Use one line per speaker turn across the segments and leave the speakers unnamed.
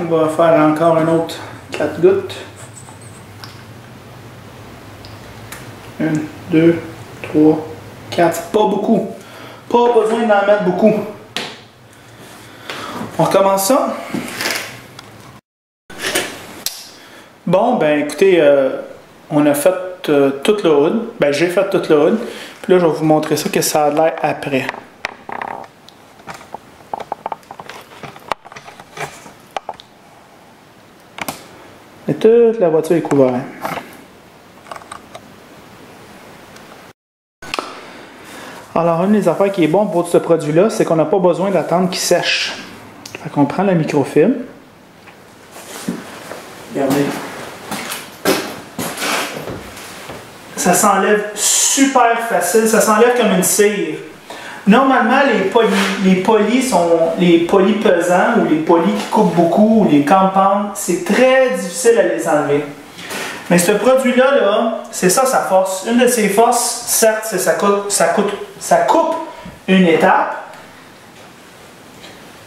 il va faire encore un autre 4 gouttes. 1, 2, 3, 4. C'est pas beaucoup. Pas besoin d'en mettre beaucoup. On recommence ça. Bon, ben écoutez, on a fait toute la hood. Ben j'ai fait toute la hood. Puis là, je vais vous montrer ça, que ça a l'air après. Et toute la voiture est couverte. Alors, une des affaires qui est bonne pour ce produit-là, c'est qu'on n'a pas besoin d'attendre qu'il sèche. Fait qu'on prend la microfibre. Regardez. Ça s'enlève super facile, ça s'enlève comme une cire. Normalement, les polis pesants ou les polis qui coupent beaucoup ou les compounds, c'est très difficile à les enlever. Mais ce produit-là, là, c'est ça sa force. Une de ses forces, certes, c'est ça coupe une étape,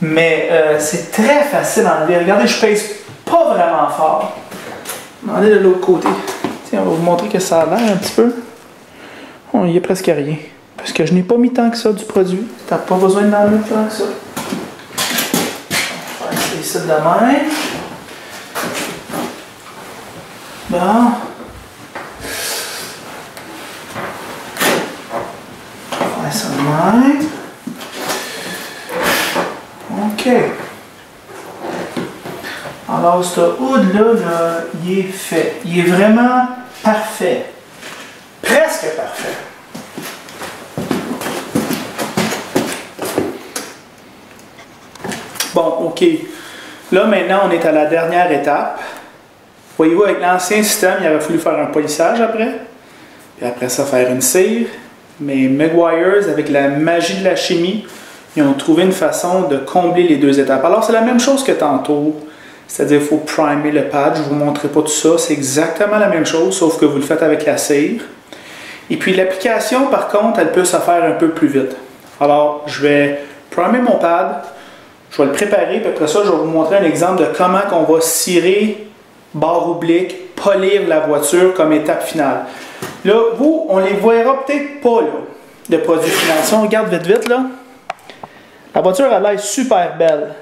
mais c'est très facile à enlever. Regardez, je pèse pas vraiment fort. Regardez de l'autre côté. Tiens, on va vous montrer que ça a l'air un petit peu. Oh, il n'y a presque rien. Parce que je n'ai pas mis tant que ça du produit. Tu n'as pas besoin d'en mettre tant que ça. On va faire ça de même. Bon. On va faire ça de même. OK. Alors, ce hood-là, il est fait. Il est vraiment parfait. Presque parfait. Bon, OK. Là, maintenant, on est à la dernière étape. Voyez-vous, avec l'ancien système, il aurait fallu faire un polissage après. Puis après ça, faire une cire. Mais Meguiar's, avec la magie de la chimie, ils ont trouvé une façon de combler les deux étapes. Alors, c'est la même chose que tantôt. C'est-à-dire qu'il faut primer le pad. Je ne vous montrerai pas tout ça. C'est exactement la même chose, sauf que vous le faites avec la cire. Et puis, l'application, par contre, elle peut se faire un peu plus vite. Alors, je vais primer mon pad. Je vais le préparer. Puis après ça, je vais vous montrer un exemple de comment on va cirer, barre oblique, polir la voiture comme étape finale. Là, vous, on les verra peut-être pas, là, le produit final. Si on regarde vite, vite, là, la voiture a l'air super belle.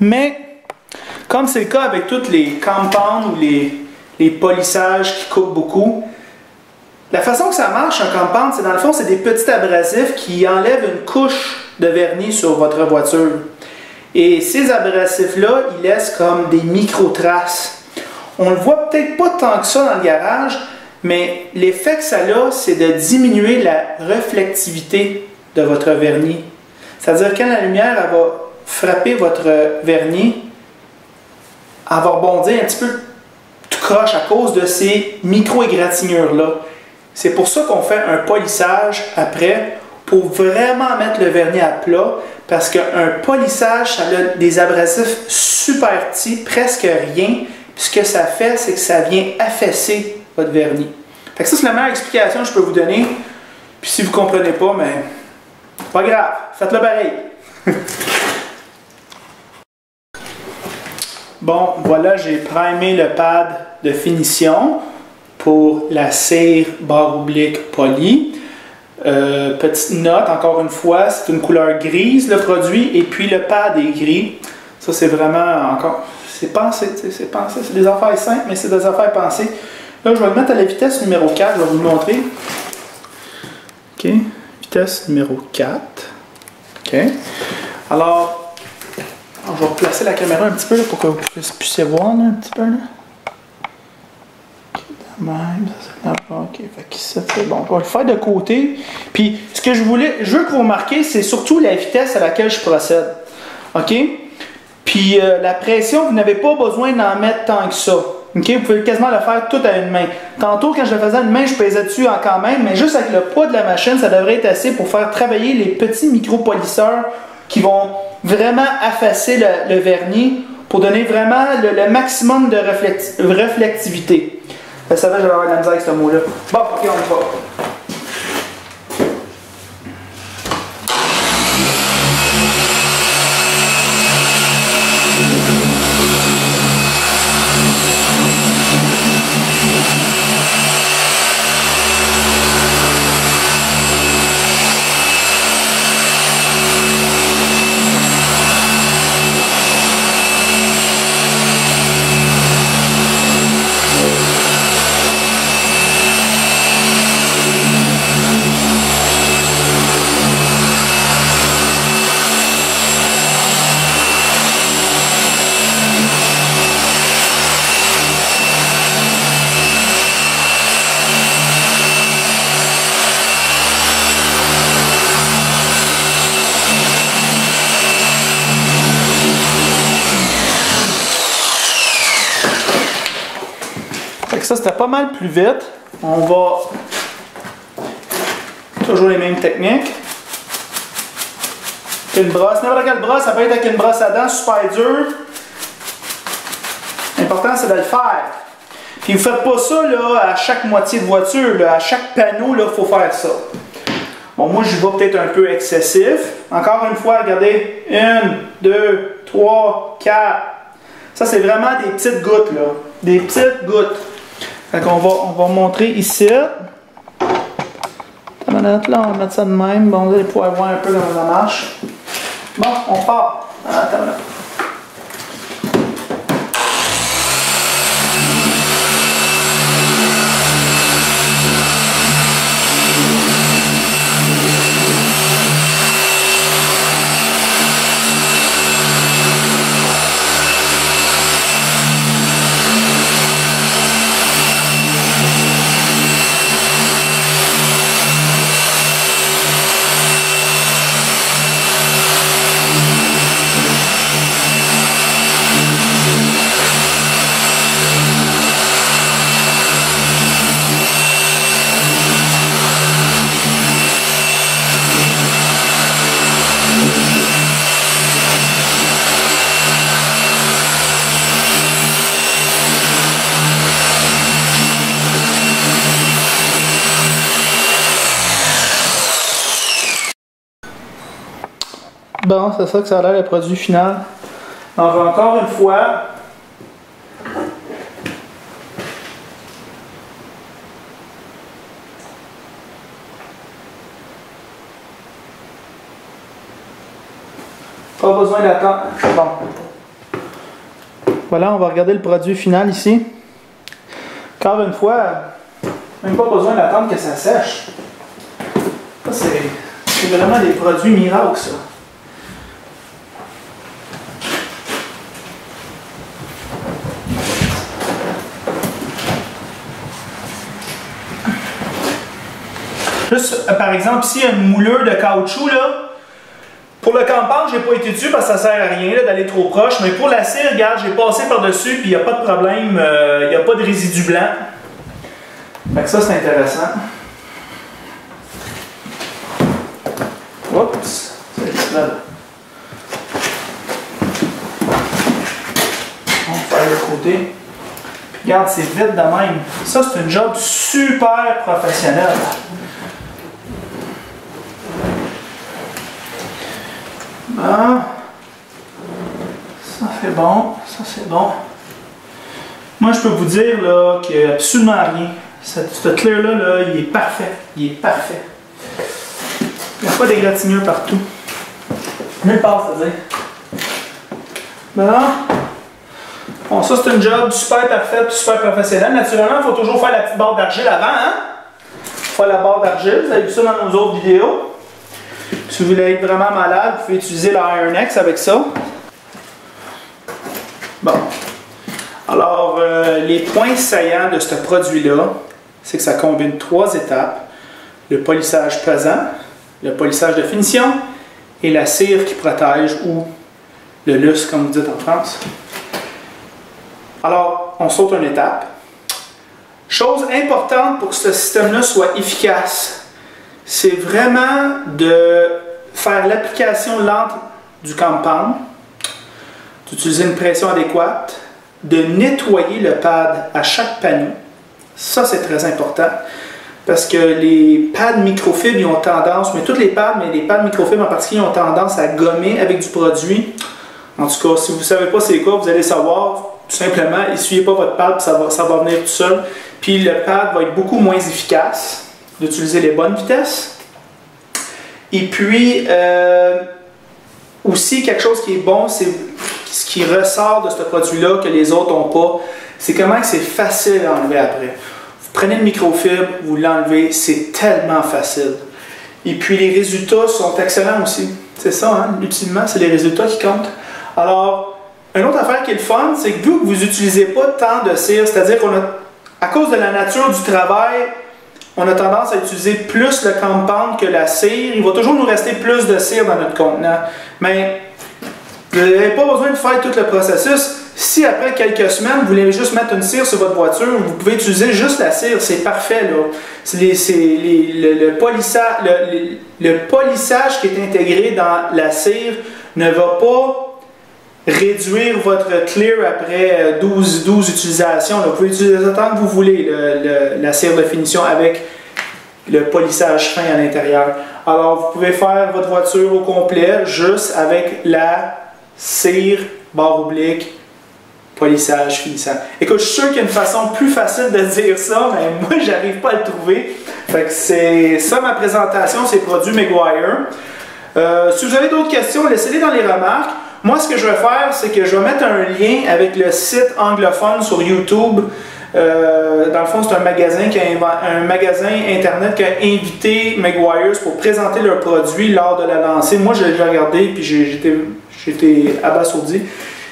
Mais, comme c'est le cas avec tous les compounds ou les polissages qui coupent beaucoup, la façon que ça marche, un compound, c'est dans le fond, c'est des petits abrasifs qui enlèvent une couche de vernis sur votre voiture. Et ces abrasifs-là, ils laissent comme des micro-traces. On le voit peut-être pas tant que ça dans le garage, mais l'effet que ça a, c'est de diminuer la reflectivité de votre vernis. C'est-à-dire quand la lumière elle va frapper votre vernis, elle va rebondir un petit peu tout croche à cause de ces micro-égratignures-là. C'est pour ça qu'on fait un polissage après, pour vraiment mettre le vernis à plat, parce qu'un polissage, ça a des abrasifs super petits, presque rien. Puis ce que ça fait, c'est que ça vient affaisser votre vernis. Fait que ça, c'est la meilleure explication que je peux vous donner. Puis si vous ne comprenez pas, mais pas grave, faites-le pareil. Bon, voilà, j'ai primé le pad de finition pour la cire barre oblique polie. Petite note, encore une fois, c'est une couleur grise le produit, et puis le pad est gris. Ça, c'est vraiment encore... C'est pensé, c'est pensé. C'est des affaires simples, mais c'est des affaires pensées. Là, je vais le mettre à la vitesse numéro 4, je vais vous le montrer. OK, vitesse numéro 4. OK. Alors, je vais replacer la caméra un petit peu là, pour que vous puissiez voir là, un petit peu. Là. Même, ça, ok, fait que ça fait bon. On va le faire de côté. Puis, ce que je veux que vous remarquiez, c'est surtout la vitesse à laquelle je procède. OK? Puis, la pression, vous n'avez pas besoin d'en mettre tant que ça. OK? Vous pouvez quasiment le faire tout à une main. Tantôt, quand je le faisais à une main, je pesais dessus quand même, mais juste avec le poids de la machine, ça devrait être assez pour faire travailler les petits micro-polisseurs qui vont vraiment effacer le vernis pour donner vraiment le maximum de reflectivité. Je savais que j'allais avoir de la misère avec ce mot-là. Bon, ok, on y va. ça, c'était pas mal plus vite. On va... Toujours les mêmes techniques. Une brosse, n'importe quelle brosse, ça peut être avec une brosse à dents super dure. L'important, c'est de le faire. Puis vous ne faites pas ça là, à chaque moitié de voiture. Là. À chaque panneau, il faut faire ça. Bon, moi, je vais peut-être un peu excessif. Encore une fois, regardez. 1, 2, 3, 4. Ça, c'est vraiment des petites gouttes, là. Des petites gouttes. Fait qu'on va montrer ici. Là, on va mettre ça de même. Bon, vous allez pouvoir voir un peu comment ça marche. Bon, on part. Attends là. Bon, c'est ça que ça a l'air le produit final. Donc encore une fois, pas besoin d'attendre. Bon. Voilà, on va regarder le produit final ici. Encore une fois, même pas besoin d'attendre que ça sèche. Ça, c'est vraiment des produits miracles, ça. Juste, par exemple, ici, il y a une moulure de caoutchouc, là. Pour le compound, je n'ai pas été dessus parce que ça ne sert à rien d'aller trop proche. Mais pour la cire, regarde, j'ai passé par-dessus, puis il n'y a pas de problème, il n'y a pas de résidu blanc. Fait que ça, c'est intéressant. Oups, c'est là. On va faire le côté. Puis regarde, c'est vite de même. Ça, c'est un job super professionnel. Bon. Ça fait bon, ça c'est bon. Moi je peux vous dire là qu'il n'y a absolument rien. Ce clear-là, là, il est parfait. Il est parfait. Il n'y a pas d'égratignure partout. Nulle part, c'est-à-dire. Bon. Bon, ça c'est un job super parfait, super professionnel. Naturellement, il faut toujours faire la petite barre d'argile avant, hein? Faire la barre d'argile, vous avez vu ça dans nos autres vidéos. Si vous voulez être vraiment malade, vous pouvez utiliser la IronX avec ça. Bon. Alors, les points saillants de ce produit-là, c'est que ça combine 3 étapes. Le polissage pesant, le polissage de finition et la cire qui protège ou le lustre, comme vous dites en France. Alors, on saute une étape. Chose importante pour que ce système-là soit efficace, c'est vraiment de faire l'application lente du compound, d'utiliser une pression adéquate, de nettoyer le pad à chaque panneau. Ça, c'est très important parce que les pads microfibres ils ont tendance, mais toutes les pads, mais les pads microfibres en particulier ont tendance à gommer avec du produit. En tout cas, si vous ne savez pas c'est quoi, vous allez savoir. Tout simplement, essuyez pas votre pad, ça va venir tout seul. Puis le pad va être beaucoup moins efficace d'utiliser les bonnes vitesses. Et puis, aussi, quelque chose qui est bon, c'est ce qui ressort de ce produit-là que les autres n'ont pas, c'est comment c'est facile à enlever après. Vous prenez le microfibre, vous l'enlevez, c'est tellement facile. Et puis, les résultats sont excellents aussi. C'est ça, hein? Ultimement, c'est les résultats qui comptent. Alors, une autre affaire qui est le fun, c'est que vu que vous n'utilisez pas tant de cire, c'est-à-dire qu'on a, à cause de la nature du travail, on a tendance à utiliser plus le compound que la cire. Il va toujours nous rester plus de cire dans notre contenant. Mais vous n'avez pas besoin de faire tout le processus.
Si après quelques semaines, vous voulez juste mettre une cire sur votre voiture, vous pouvez utiliser juste la cire, c'est parfait là. Le polissage qui est intégré dans la cire ne va pas réduire votre clear après 12 utilisations. Là. Vous pouvez utiliser autant que vous voulez la cire de finition avec le polissage fin à l'intérieur. Alors vous pouvez faire votre voiture au complet juste avec la cire barre oblique polissage finissant. Écoute, je suis sûr qu'il y a une façon plus facile de dire ça, mais moi, j'arrive pas à le trouver. Fait que c'est ça ma présentation, c'est produit Meguiar. Si vous avez d'autres questions, laissez-les dans les remarques. Moi, ce que je vais faire, c'est que je vais mettre un lien avec le site anglophone sur YouTube. Dans le fond, c'est un magasin internet qui a invité Meguiar pour présenter leurs produits lors de la lancée. Moi, je l'ai regardé et j'étais abasourdi.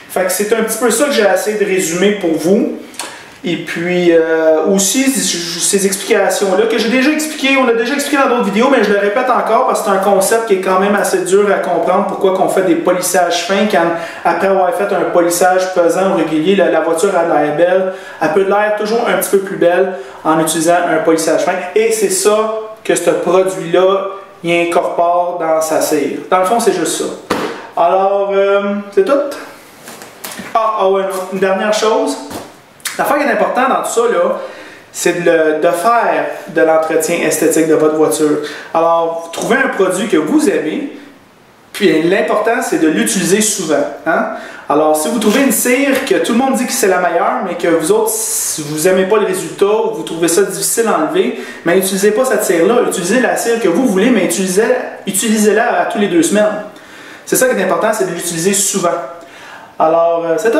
Fait que c'est un petit peu ça que j'ai essayé de résumer pour vous. Et puis aussi ces explications-là que j'ai déjà expliqué, on a déjà expliqué dans d'autres vidéos, mais je le répète encore parce que c'est un concept qui est quand même assez dur à comprendre. Pourquoi qu'on fait des polissages fins quand après avoir fait un polissage pesant ou régulier, la voiture a l'air belle. Elle peut l'air toujours un petit peu plus belle en utilisant un polissage fin. Et c'est ça que ce produit-là il incorpore dans sa cire. Dans le fond, c'est juste ça. Alors, c'est tout. Ouais, une dernière chose. L'affaire qui est importante dans tout ça, c'est de faire de l'entretien esthétique de votre voiture. Alors, vous trouvez un produit que vous aimez, puis l'important, c'est de l'utiliser souvent. Hein? Alors, si vous trouvez une cire que tout le monde dit que c'est la meilleure, mais que vous autres, si vous n'aimez pas le résultat, ou vous trouvez ça difficile à enlever, mais n'utilisez pas cette cire-là. Utilisez la cire que vous voulez, mais utilisez-la à tous les 2 semaines. C'est ça qui est important, c'est de l'utiliser souvent. Alors, c'est tout.